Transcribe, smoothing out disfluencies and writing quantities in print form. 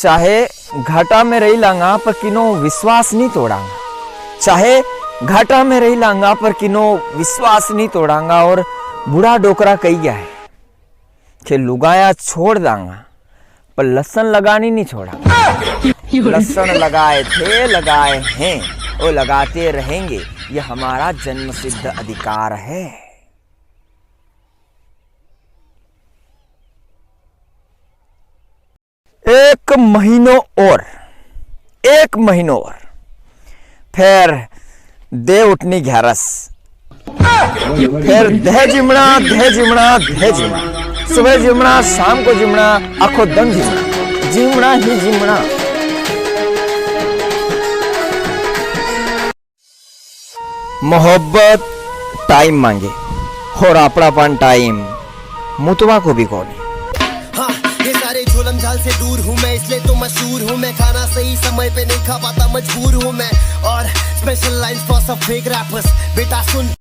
चाहे घाटा में रही लांगा पर किनो विश्वास नहीं तोड़ांगा, चाहे घाटा में रही लांगा पर किनो विश्वास नहीं तोड़ांगा। और बूढ़ा डोकरा कही गया है कि लुगाया छोड़ दांगा पर लसन लगानी नहीं छोड़ा। लसन लगाए थे, लगाए हैं और लगाते रहेंगे, ये हमारा जन्म सिद्ध अधिकार है। एक महीनों और फिर दे उठनी ग्यारस, फिर दह जिमना दह जिमना दह जिमना, सुबह जिमना शाम को जिमना, आखो दम जिमना, जिमना ही जिमना। मोहब्बत टाइम मांगे और अपनापन टाइम मुतवा को भी कौन। ये सारे झोलम झाल से दूर हूँ मैं, इसलिए तो मशहूर हूँ मैं। खाना सही समय पे नहीं खा पाता, मजबूर हूँ मैं। और स्पेशल लाइन्स फॉर सब फेक रैपर्स, बेटा सुन।